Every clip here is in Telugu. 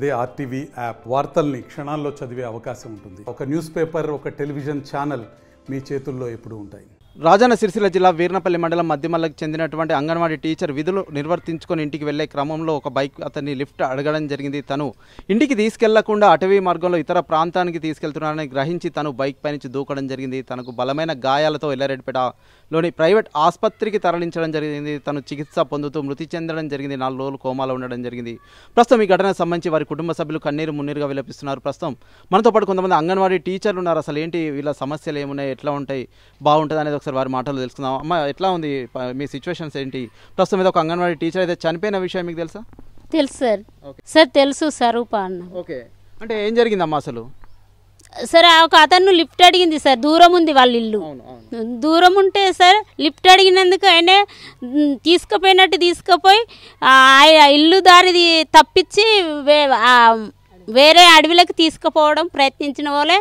అదే ఆర్టీవీ యాప్ వార్తల్ని క్షణాల్లో చదివే అవకాశం ఉంటుంది. ఒక న్యూస్ పేపర్, ఒక టెలివిజన్ ఛానల్ మీ చేతుల్లో ఎప్పుడూ ఉంటాయి. రాజన్న సిరిసిల్ల జిల్లా వీర్నపల్లి మండలం మద్దిమల్లకు చెందినటువంటి అంగన్వాడీ టీచర్ విధులు నిర్వర్తించుకొని ఇంటికి వెళ్లే క్రమంలో ఒక బైక్ అతన్ని లిఫ్ట్ అడగడం జరిగింది. తను ఇంటికి తీసుకెళ్లకుండా అటవీ మార్గంలో ఇతర ప్రాంతానికి తీసుకెళ్తున్నారని గ్రహించి తను బైక్ పై నుంచి దూకడం జరిగింది. తనకు బలమైన గాయాలతో ఎల్లారెడ్డిపేటలోని ప్రైవేట్ ఆసుపత్రికి తరలించడం జరిగింది. తను చికిత్స పొందుతూ మృతి చెందడం జరిగింది. 4 రోజులు కోమాలో ఉండడం జరిగింది. ప్రస్తుతం ఈ ఘటనకు సంబంధించి వారి కుటుంబ సభ్యులు కన్నీరు మున్నీరుగా విలపిస్తున్నారు. ప్రస్తుతం మనతో పాటు కొంతమంది అంగన్వాడీ టీచర్లు ఉన్నారు. అసలు ఏంటి వీళ్ళ సమస్యలు ఏమున్నాయి, ఎట్లా ఉంటాయి, బాగుంటుంది అనేది వారి మాటలు తెలుసుకుందాం. అమ్మ, ఎట్లా ఉంది మీ సిచ్యువేషన్స్ ఏంటి? ప్రస్తుతం మీద ఒక అంగన్వాడీ టీచర్ అయితే చనిపోయిన విషయం మీకు తెలుసా? తెలుసు సార్. సార్ తెలుసు స్వరూప అన్న. ఓకే, అంటే ఏం జరిగిందమ్మా అసలు? సరే, ఒక అతను లిఫ్ట్ అడిగింది సార్. దూరం ఉంది వాళ్ళ ఇల్లు. దూరం ఉంటే సార్ లిఫ్ట్ అడిగినందుకు ఆయన తీసుకుపోయినట్టు తీసుకుపోయి ఇల్లు దారి తప్పించి వేరే అడవిలోకి తీసుకుపోవడం ప్రయత్నించిన వాళ్ళే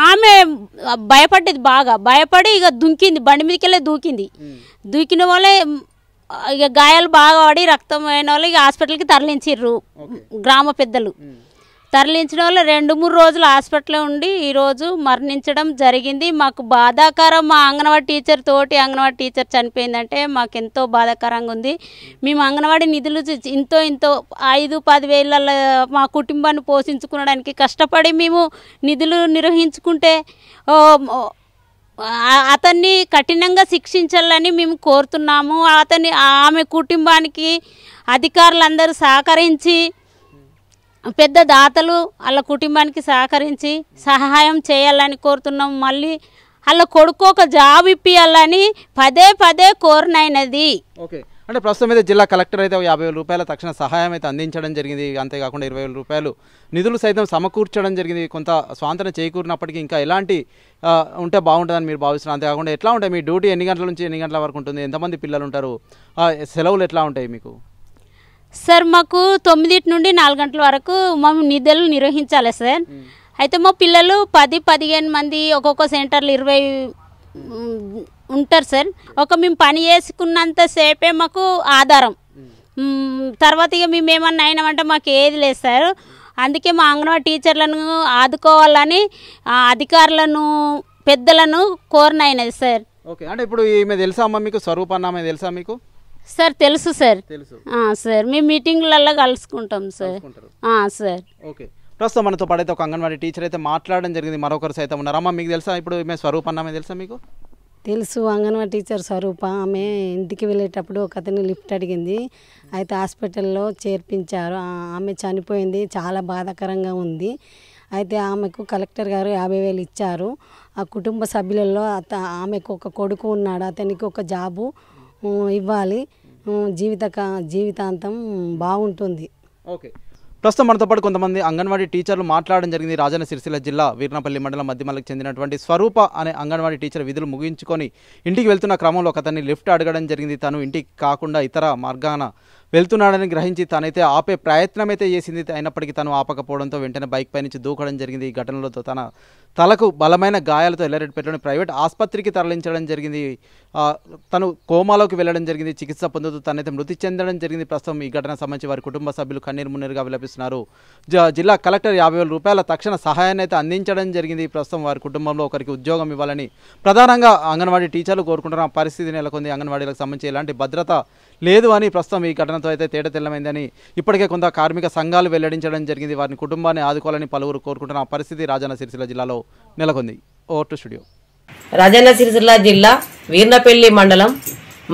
ఆమె భయపడ్డది. బాగా భయపడి ఇక దుంకింది, బండి మీదకి వెళ్ళి దూకిన వాళ్ళే ఇక గాయాలు బాగా పడి రక్తం అయిన వాళ్ళు ఇక హాస్పిటల్కి తరలించిర్రు. గ్రామ పెద్దలు తరలించిన వాళ్ళు 2-3 రోజులు హాస్పిటల్లో ఉండి ఈరోజు మరణించడం జరిగింది. మాకు బాధాకరం. మా అంగన్వాడీ టీచర్ తోటి అంగన్వాడీ టీచర్ చనిపోయిందంటే మాకు ఎంతో బాధాకరంగా ఉంది. మేము అంగన్వాడీ నిధులు ఇంతో 5-10 వేల మా కుటుంబాన్ని పోషించుకోవడానికి కష్టపడి మేము నిధులు నిర్వహించుకుంటే అతన్ని కఠినంగా శిక్షించాలని మేము కోరుతున్నాము. ఆమె కుటుంబానికి అధికారులందరూ సహకరించి, పెద్ద దాతలు వాళ్ళ కుటుంబానికి సహకరించి సహాయం చేయాలని కోరుతున్నాం. మళ్ళీ వాళ్ళ కొడుకు ఒక జాబ్ ఇప్పియాలని పదే కోరినైనది. ఓకే, అంటే ప్రస్తుతం అయితే జిల్లా కలెక్టర్ అయితే 50,000 రూపాయల తక్షణ సహాయం అయితే అందించడం జరిగింది. అంతేకాకుండా 20,000 రూపాయలు నిధులు సైతం సమకూర్చడం జరిగింది. కొంత స్వాతంత్రం చేకూరినప్పటికీ ఇంకా ఎలాంటి ఉంటే బాగుంటుందని మీరు భావిస్తున్నారు? అంతేకాకుండా ఎట్లా ఉంటాయి మీ డ్యూటీ? ఎన్ని గంటల నుంచి ఎన్ని గంటల వరకు ఉంటుంది? ఎంతమంది పిల్లలు ఉంటారు? సెలవులు ఎట్లా ఉంటాయి మీకు? సార్, మాకు 9 నుండి 4 గంటల వరకు మేము నిధులు నిర్వహించాలి సార్. అయితే మా పిల్లలు 10-15 మంది, ఒక్కొక్క సెంటర్లు 20 ఉంటారు సార్. మేము పని చేసుకున్నంత సేపే మాకు ఆధారం. తర్వాత ఇక మేము ఏమన్నా అయినామంటే మాకు ఏది లేదు సార్. అందుకే మా అంగన్వాడీ టీచర్లను ఆదుకోవాలని అధికారులను, పెద్దలను కోరినైనది సార్. ఓకే, అంటే ఇప్పుడు ఈమె తెలుసా అమ్మ మీకు? స్వరూప అన్న తెలుసా మీకు? సార్ తెలుసు సార్. సార్ మేము మీటింగ్లలో కలుసుకుంటాం సార్. సార్ ఓకే, ప్రస్తుతం మనతో పాడైతే ఒక అంగన్వాడీ టీచర్ అయితే మాట్లాడడం జరిగింది. మరొకరు సైతం ఉన్నారు. అమ్మ, మీకు తెలుసా ఇప్పుడు ఈమె స్వరూప అన్న తెలుసా మీకు? తెలుసు. అంగన్వాడీ టీచర్ స్వరూప. ఆమె ఇంటికి వెళ్ళేటప్పుడు ఒక అతన్ని లిఫ్ట్ అడిగింది. అయితే హాస్పిటల్లో చేర్పించారు. ఆమె చనిపోయింది. చాలా బాధాకరంగా ఉంది. అయితే ఆమెకు కలెక్టర్ గారు 50,000 ఇచ్చారు. ఆ కుటుంబ సభ్యులలో ఆమెకు ఒక కొడుకు ఉన్నాడు. అతనికి ఒక జాబు ఇవ్వాలి. జీవితాంతం బాగుంటుంది. ఓకే, ప్రస్తుతం మనతో పాటు కొంతమంది అంగన్వాడీ టీచర్లు మాట్లాడడం జరిగింది. రాజన్న సిరిసిల్ల జిల్లా వీర్నపల్లి మండలం మద్దిమల్లకు చెందినటువంటి స్వరూప అనే అంగన్వాడీ టీచర్ విధులు ముగించుకొని ఇంటికి వెళ్తున్న క్రమంలో ఒక అతన్ని లిఫ్ట్ అడగడం జరిగింది. తను ఇంటికి కాకుండా ఇతర మార్గాన వెళ్తున్నాడని గ్రహించి తనైతే ఆపే ప్రయత్నం అయితే చేసింది. అయినప్పటికీ తను ఆపకపోవడంతో వెంటనే బైక్ పై నుంచి దూకడం జరిగింది. ఈ ఘటనలో తన తలకు బలమైన గాయాలతో ఎల్లారెడ్డిపేటలోని ప్రైవేట్ ఆసుపత్రికి తరలించడం జరిగింది. తను కోమాలోకి వెళ్ళడం జరిగింది. చికిత్స పొందుతూ తనైతే మృతి చెందడం జరిగింది. ప్రస్తుతం ఈ ఘటన సంబంధించి వారి కుటుంబ సభ్యులు కన్నీరు మున్నీరుగా విలపిస్తున్నారు. జిల్లా కలెక్టర్ 50,000 రూపాయల తక్షణ సహాయాన్ని అయితే అందించడం జరిగింది. ప్రస్తుతం వారి కుటుంబంలో ఒకరికి ఉద్యోగం ఇవ్వాలని ప్రధానంగా అంగన్వాడీ టీచర్లు కోరుకుంటున్న పరిస్థితి నెలకొంది. అంగన్వాడీలకు సంబంధించి ఎలాంటి భద్రత లేదు అని ప్రస్తుతం ఈ ఘటనతో అయితే తేటతెల్లమైందని ఇప్పటికే కొంత కార్మిక సంఘాలు వెల్లడించడం జరిగింది. వారిని కుటుంబాన్ని ఆదుకోవాలని పలువురు కోరుకుంటున్న పరిస్థితి రాజన్న సిరిసిల్ల జిల్లాలో నెలకొంది. Over to studio. Rajanna Sircilla జిల్లా వీర్నపల్లి మండలం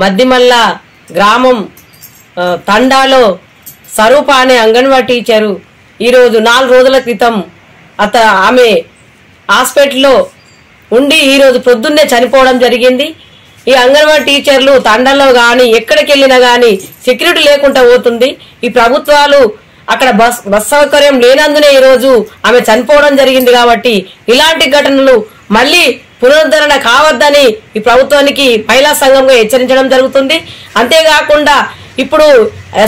మద్దిమల్ల గ్రామం తండాలో స్వరూప అనే అంగన్వాడీ టీచరు ఈరోజు 4 రోజుల క్రితం ఆమె హాస్పిటల్లో ఉండి ఈరోజు పొద్దున్నే చనిపోవడం జరిగింది. ఈ అంగన్వాడీ టీచర్లు తండాలో కానీ ఎక్కడికి వెళ్ళినా కానీ సెక్యూరిటీ లేకుండా పోతుంది. ఈ ప్రభుత్వాలు అక్కడ బస్ సౌకర్యం లేనందునే ఈరోజు ఆమె చనిపోవడం జరిగింది. కాబట్టి ఇలాంటి ఘటనలు మళ్ళీ పునరుద్ధరణ కావద్దని ఈ ప్రభుత్వానికి మహిళా సంఘంగా హెచ్చరించడం జరుగుతుంది. అంతేకాకుండా ఇప్పుడు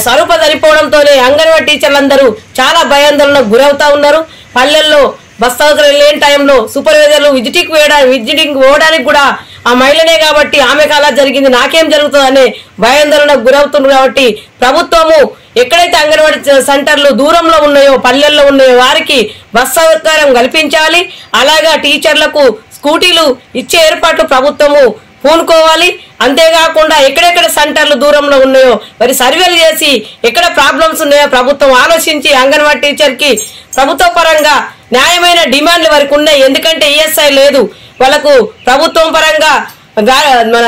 స్వరూప చనిపోవడంతోనే అంగన్వాడీ టీచర్లందరూ చాలా భయాందోళనకు గురవుతా ఉన్నారు. పల్లెల్లో బస్ సౌకర్యం లేని టైంలో సూపర్వైజర్లు విజిటింగ్ పోవడానికి కూడా ఆ మహిళనే కాబట్టి ఆమెకు అలా జరిగింది, నాకేం జరుగుతుందనే భయాందోళనకు గురవుతుంది. కాబట్టి ప్రభుత్వము ఎక్కడైతే అంగన్వాడీ సెంటర్లు దూరంలో ఉన్నాయో పల్లెల్లో ఉన్నాయో వారికి బస్ సౌకర్యం కల్పించాలి. అలాగా టీచర్లకు స్కూటీలు ఇచ్చే ఏర్పాట్లు ప్రభుత్వము పూనుకోవాలి. అంతేకాకుండా ఎక్కడెక్కడ సెంటర్లు దూరంలో ఉన్నాయో మరి సర్వేలు చేసి ఎక్కడ ప్రాబ్లమ్స్ ఉన్నాయో ప్రభుత్వం ఆలోచించి అంగన్వాడీ టీచర్కి ప్రభుత్వ పరంగా న్యాయమైన డిమాండ్లు వరకు ఉన్నాయి. ఎందుకంటే ఈఎస్ఐ లేదు, వాళ్ళకు ప్రభుత్వం పరంగా మన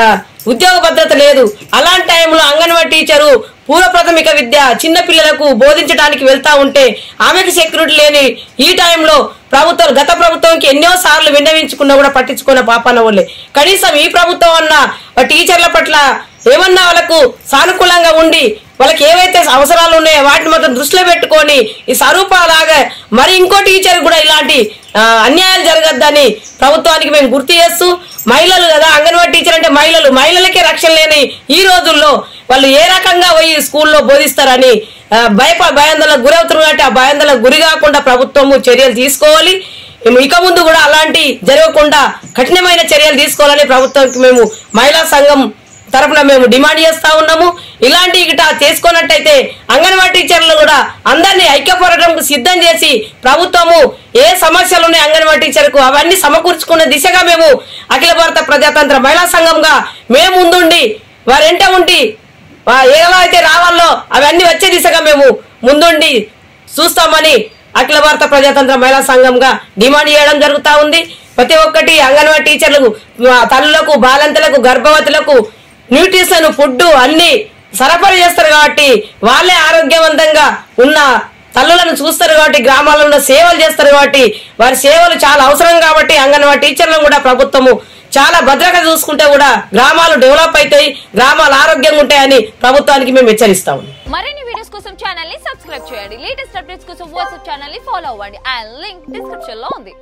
ఉద్యోగ భద్రత లేదు. అలాంటి టైంలో అంగన్వాడీ టీచరు పూర్వ ప్రాథమిక విద్య చిన్న పిల్లలకు బోధించడానికి వెళ్తా ఉంటే ఆమెకు సెక్యూరిటీ లేని ఈ టైంలో ప్రభుత్వం గత ప్రభుత్వంకి ఎన్నో సార్లు విన్నవించుకున్నా కూడా పట్టించుకున్న పాపాన వాళ్ళే. కనీసం ఈ ప్రభుత్వం అన్న టీచర్ల పట్ల ఏమన్నా వాళ్ళకు సానుకూలంగా ఉండి వాళ్ళకి ఏవైతే అవసరాలు ఉన్నాయో వాటిని మాత్రం దృష్టిలో పెట్టుకొని ఈ స్వరూప లాగా మరి ఇంకో టీచర్ కూడా ఇలాంటి అన్యాయాలు జరగద్దని ప్రభుత్వానికి మేము గుర్తు చేస్తూ, మహిళలు కదా అంగన్వాడీ టీచర్ అంటే మహిళలకే రక్షణ లేని ఈ రోజుల్లో వాళ్ళు ఏ రకంగా పోయి స్కూల్లో బోధిస్తారని భయాందోళనకు గురవుతున్నట్టు ఆ భయాందోళనకు గురి కాకుండా ప్రభుత్వము చర్యలు తీసుకోవాలి. ఇక ముందు కూడా అలాంటి జరగకుండా కఠినమైన చర్యలు తీసుకోవాలని ప్రభుత్వానికి మేము మహిళా సంఘం తరపున మేము డిమాండ్ చేస్తా ఉన్నాము. ఇలాంటి గిట చేసుకున్నట్టయితే అంగన్వాడీ టీచర్లు కూడా అందరినీ ఐక్యపడటంకు సిద్ధం చేసి ప్రభుత్వము ఏ సమస్యలు ఉన్నాయి అంగన్వాడీ టీచర్కు అవన్నీ సమకూర్చుకునే దిశగా మేము అఖిల భారత ప్రజాతంత్ర మహిళా సంఘంగా మేము ముందుండి వారెంట ఉండి ఎలా అయితే రావాలో అవన్నీ వచ్చే దిశగా మేము ముందుండి చూస్తామని అఖిల భారత ప్రజాతంత్ర మహిళా సంఘంగా డిమాండ్ చేయడం జరుగుతూ ఉంది. ప్రతి ఒక్కటి అంగన్వాడీ టీచర్లకు తల్లులకు బాలంతలకు గర్భవతులకు న్యూట్రిషన్ ఫుడ్ అన్ని సరఫరా చేస్తారు కాబట్టి వాళ్ళే ఆరోగ్యవంతంగా ఉన్న తల్లులను చూస్తారు కాబట్టి గ్రామాల్లో ఉన్న సేవలు చేస్తారు కాబట్టి వారి సేవలు చాలా అవసరం కాబట్టి అంగన్వాడీ టీచర్లను కూడా ప్రభుత్వము చాలా భద్రంగా చూసుకుంటే కూడా గ్రామాలు డెవలప్ అవుతాయి, గ్రామాలు ఆరోగ్యంగా ఉంటాయని ప్రభుత్వానికి మేము హెచ్చరిస్తాము. మరిన్ని వీడియోస్ కోసం ఛానల్ ని సబ్స్క్రైబ్ చేయండి. లేటెస్ట్ అప్డేట్స్ కోసం వాట్సాప్ ఛానల్ ని ఫాలో అవ్వండి. ఆ లింక్ డిస్క్రిప్షన్ లో ఉంది.